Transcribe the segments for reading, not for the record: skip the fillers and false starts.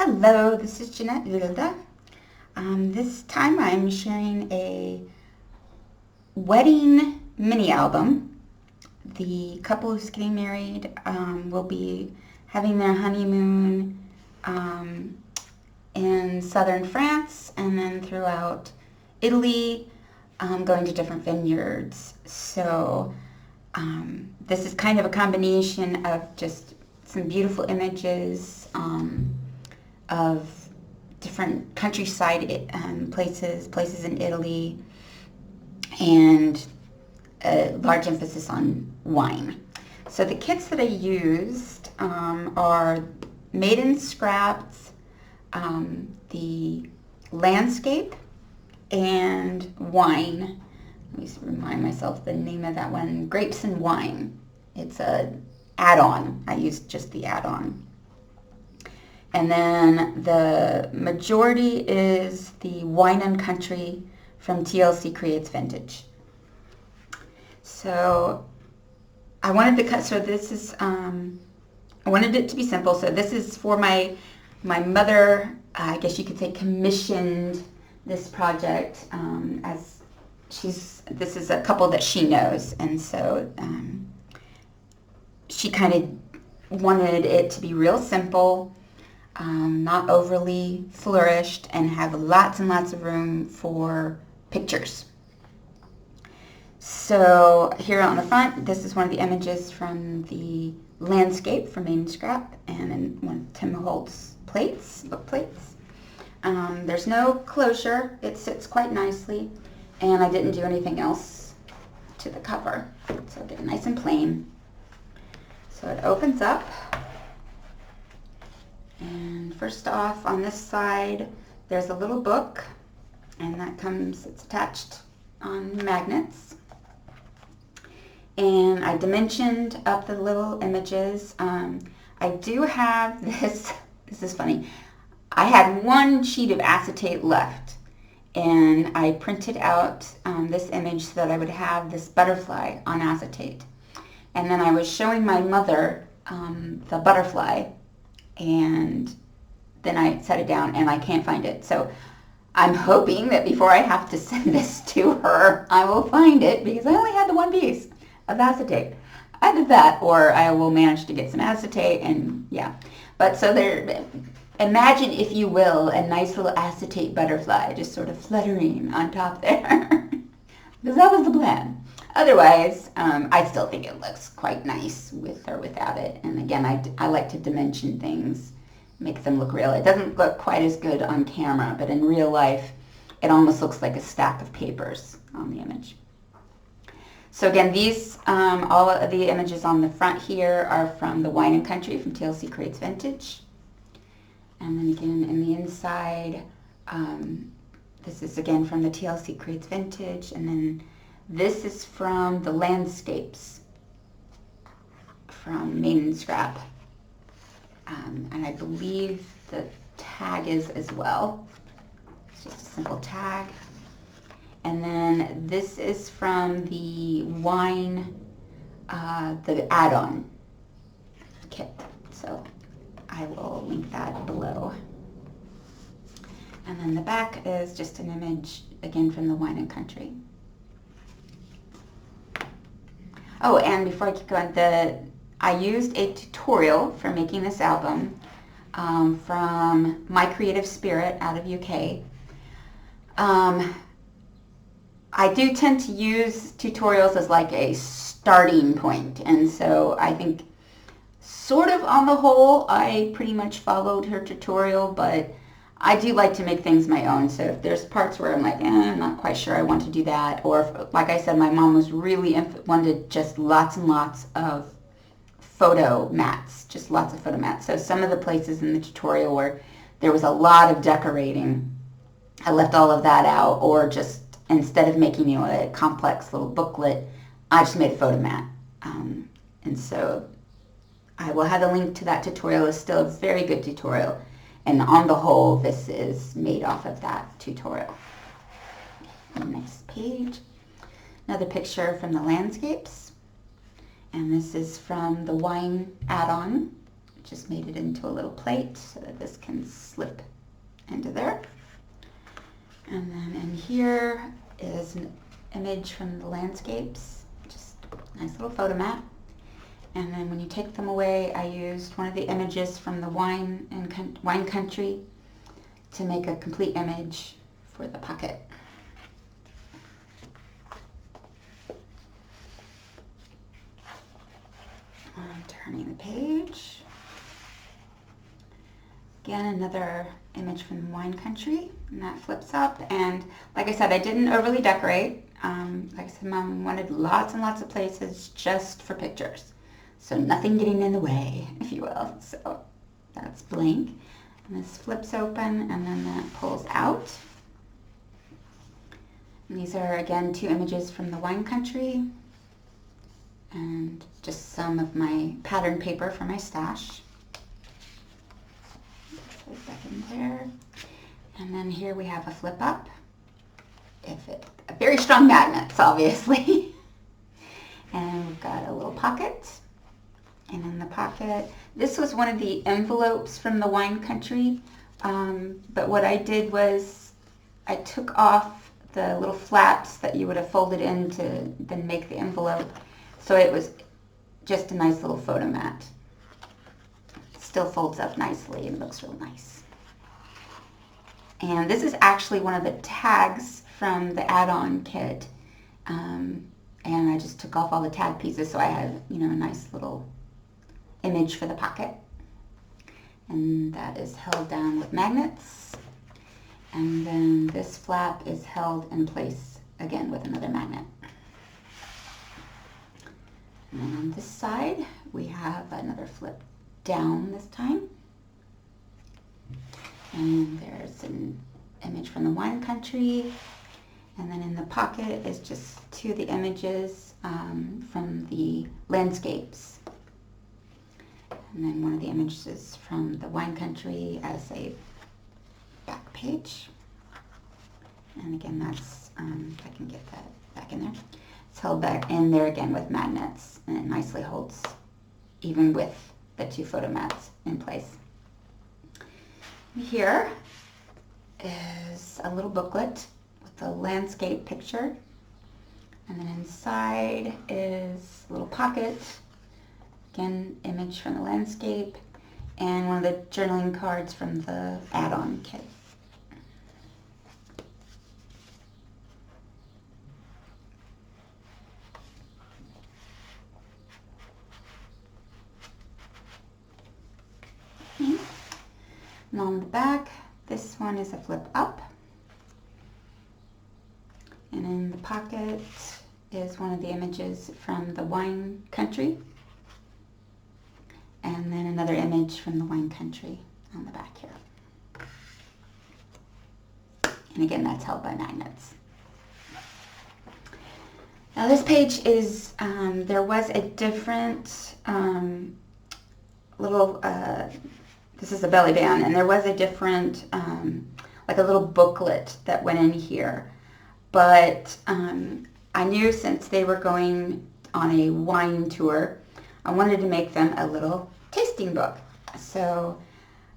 Hello, this is Jeanette Wilda. This time I'm sharing a wedding mini album. The couple who's getting married will be having their honeymoon in southern France and then throughout Italy, going to different vineyards. So this is kind of a combination of just some beautiful images of different countryside places in Italy, and a large emphasis on wine. So the kits that I used are made in scraps, the landscape, and wine. Let me remind myself the name of that one. Grapes and Wine. It's a add-on. I used just the add-on. And then the majority is the Wine and Country from TlcCreates Vintage. So I wanted to cut, so this is, I wanted it to be simple. So this is for my mother, I guess you could say, commissioned this project as this is a couple that she knows. And so she kind of wanted it to be real simple, not overly flourished, and have lots and lots of room for pictures. So here on the front, this is one of the images from the landscape from Main Scrap, and in one of Tim Holt's book plates. There's no closure. It sits quite nicely, and I didn't do anything else to the cover. So I did it nice and plain. So it opens up. And first off, on this side, there's a little book, and it's attached on magnets. And I dimensioned up the little images. I do have this is funny. I had one sheet of acetate left, and I printed out this image so that I would have this butterfly on acetate. And then I was showing my mother the butterfly, and then I set it down and I can't find it. So I'm hoping that before I have to send this to her, I will find it, because I only had the one piece of acetate. Either that or I will manage to get some acetate, and yeah. But so there, imagine, if you will, a nice little acetate butterfly just sort of fluttering on top there. Because that was the plan. Otherwise, I still think it looks quite nice with or without it. And again, I like to dimension things, make them look real. It doesn't look quite as good on camera, but in real life, it almost looks like a stack of papers on the image. So again, these, all of the images on the front here are from the Wine and Country from TlcCreates Vintage. And then again, in the inside, this is again from the TlcCreates Vintage, and then this is from the landscapes from Main Scrap, and I believe the tag is as well. It's just a simple tag. And then this is from the wine, the add-on kit. So I will link that below. And then the back is just an image, again, from the Wine and Country. Oh, and before I keep going, I used a tutorial for making this album from My Creative Spirit out of UK. I do tend to use tutorials as like a starting point, and so I think sort of on the whole I pretty much followed her tutorial, but I do like to make things my own. So if there's parts where I'm like, I'm not quite sure I want to do that, or if, like I said, my mom was really wanted just lots and lots of photo mats, just lots of photo mats. So some of the places in the tutorial where there was a lot of decorating, I left all of that out, or just instead of making a complex little booklet, I just made a photo mat. And so I will have a link to that tutorial. It's still a very good tutorial. And on the whole, this is made off of that tutorial. Next page. Another picture from the landscapes. And this is from the wine add-on Just made it into a little plate so that this can slip into there. And then in here is an image from the landscapes, just a nice little photo mat. And then when you take them away, I used one of the images from the wine country to make a complete image for the pocket. I'm turning the page. Again, another image from the wine country, and that flips up. And like I said, I didn't overly decorate. Like I said, Mom wanted lots and lots of places just for pictures. So nothing getting in the way, if you will. So that's blank. And this flips open, and then that pulls out. And these are, again, 2 images from the wine country. And just some of my pattern paper for my stash. Put back in there. And then here we have a flip up. Very strong magnets, obviously. And we've got a little pocket. And in the pocket, this was one of the envelopes from the wine country. But what I did was I took off the little flaps that you would have folded in to then make the envelope. So it was just a nice little photo mat. It still folds up nicely and looks real nice. And this is actually one of the tags from the add-on kit. And I just took off all the tag pieces so I had, a nice little image for the pocket. And that is held down with magnets. And then this flap is held in place again with another magnet. And then on this side, we have another flip down this time. And there's an image from the wine country. And then in the pocket is just 2 of the images from the landscapes. And then one of the images from the wine country as a back page. And again, that's, if I can get that back in there. It's held back in there again with magnets, and it nicely holds even with the 2 photo mats in place. Here is a little booklet with a landscape picture, and then inside is a little pocket, again, image from the landscape, and one of the journaling cards from the add-on kit. And on the back, this one is a flip up. And in the pocket is one of the images from the wine country. And then another image from the wine country on the back here. And again, that's held by magnets. Now this page is, there was a different little, this is a belly band, and there was a different, like a little booklet that went in here. But I knew since they were going on a wine tour, I wanted to make them a little tasting book. So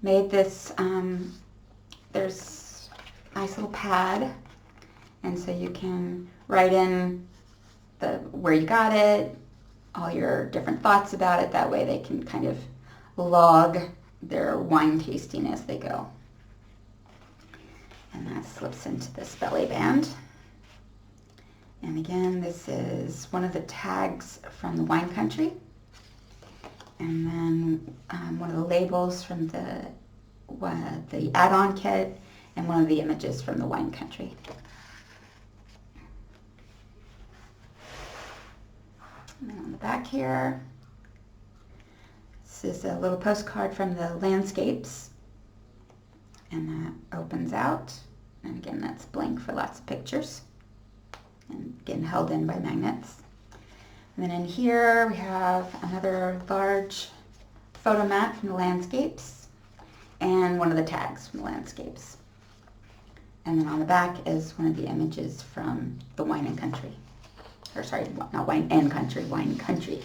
made this, there's a nice little pad, and so you can write in where you got it, all your different thoughts about it. That way they can kind of log their wine tasting as they go. And that slips into this belly band. And again, this is one of the tags from the wine country. And then one of the labels from the add-on kit, and one of the images from the wine country. And then on the back here, this is a little postcard from the landscapes, and that opens out, and again that's blank for lots of pictures, and again held in by magnets. And then in here we have another large photo mat from the landscapes, and one of the tags from the landscapes. And then on the back is one of the images from the wine and country. Or sorry, not wine and country, wine country.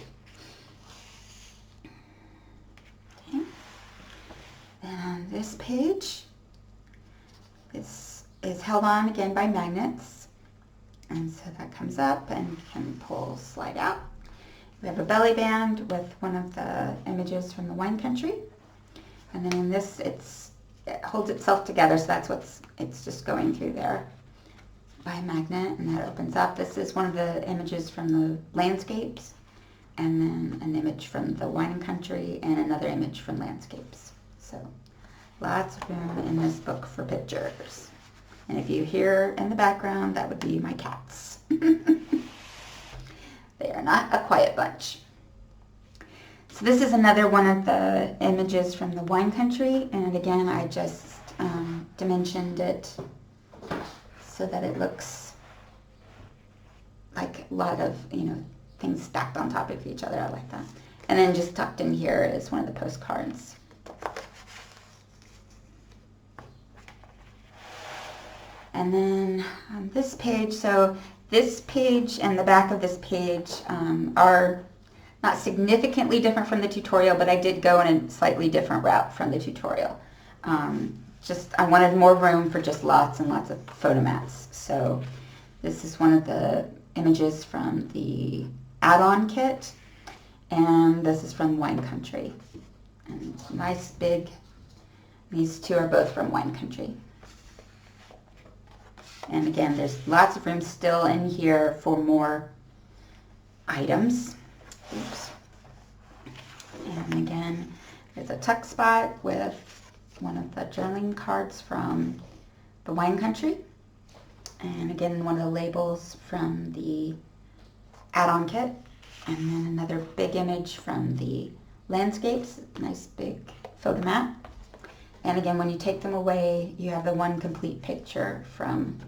Okay. And this page is held on again by magnets. And so that comes up and can pull, slide out. We have a belly band with one of the images from the wine country. And then in this, it holds itself together, so that's it's just going through there by a magnet, and that opens up. This is one of the images from the landscapes, and then an image from the wine country, and another image from landscapes. So lots of room in this book for pictures. And if you hear in the background, that would be my cats. They are not a quiet bunch. So this is another one of the images from the wine country, and again I just dimensioned it so that it looks like a lot of, things stacked on top of each other. I like that. And then just tucked in here is one of the postcards. And then on this page, so this page and the back of this page are not significantly different from the tutorial, but I did go in a slightly different route from the tutorial. I wanted more room for just lots and lots of photo mats. So this is one of the images from the add-on kit, and this is from Wine Country. And nice big, these two are both from Wine Country. And again, there's lots of room still in here for more items. Oops. And again, there's a tuck spot with one of the journaling cards from the Wine Country. And again, one of the labels from the add-on kit. And then another big image from the landscapes, nice big photo mat. And again, when you take them away, you have the one complete picture from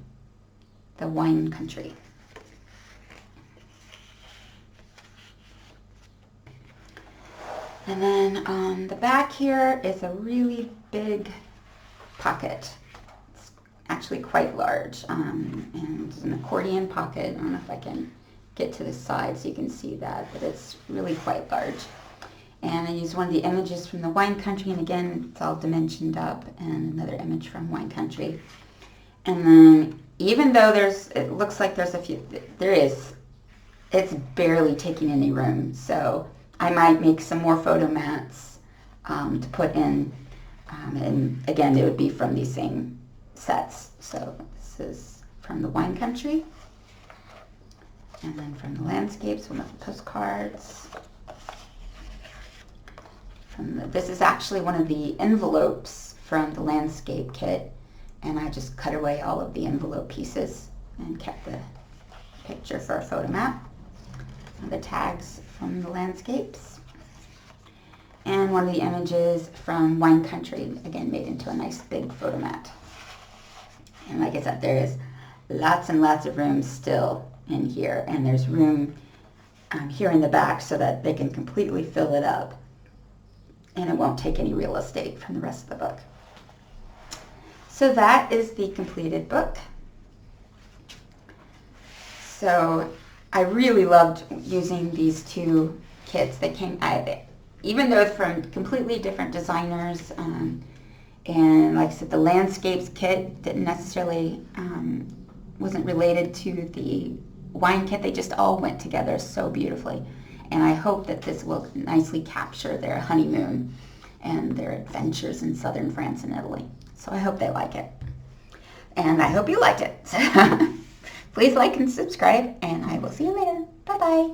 the Wine Country. And then on the back here is a really big pocket. It's actually quite large, and it's an accordion pocket. I don't know if I can get to the side so you can see that, but it's really quite large. And I used one of the images from the Wine Country, and again, it's all dimensioned up, and another image from Wine Country. And then even though it looks like there's a few, it's barely taking any room. So I might make some more photo mats to put in, and again, it would be from these same sets. So this is from the Wine Country, and then from the landscapes, one of the postcards. This is actually one of the envelopes from the landscape kit, and I just cut away all of the envelope pieces and kept the picture for a photo mat. The tags from the landscapes, and one of the images from Wine Country, again made into a nice big photo mat. And like I said, there is lots and lots of room still in here, and there's room here in the back so that they can completely fill it up, and it won't take any real estate from the rest of the book. So that is the completed book. So I really loved using these two kits. They came, even though from completely different designers, and like I said, the landscapes kit didn't necessarily, wasn't related to the wine kit. They just all went together so beautifully. And I hope that this will nicely capture their honeymoon and their adventures in southern France and Italy. So I hope they like it. And I hope you liked it. Please like and subscribe, and I will see you later. Bye-bye.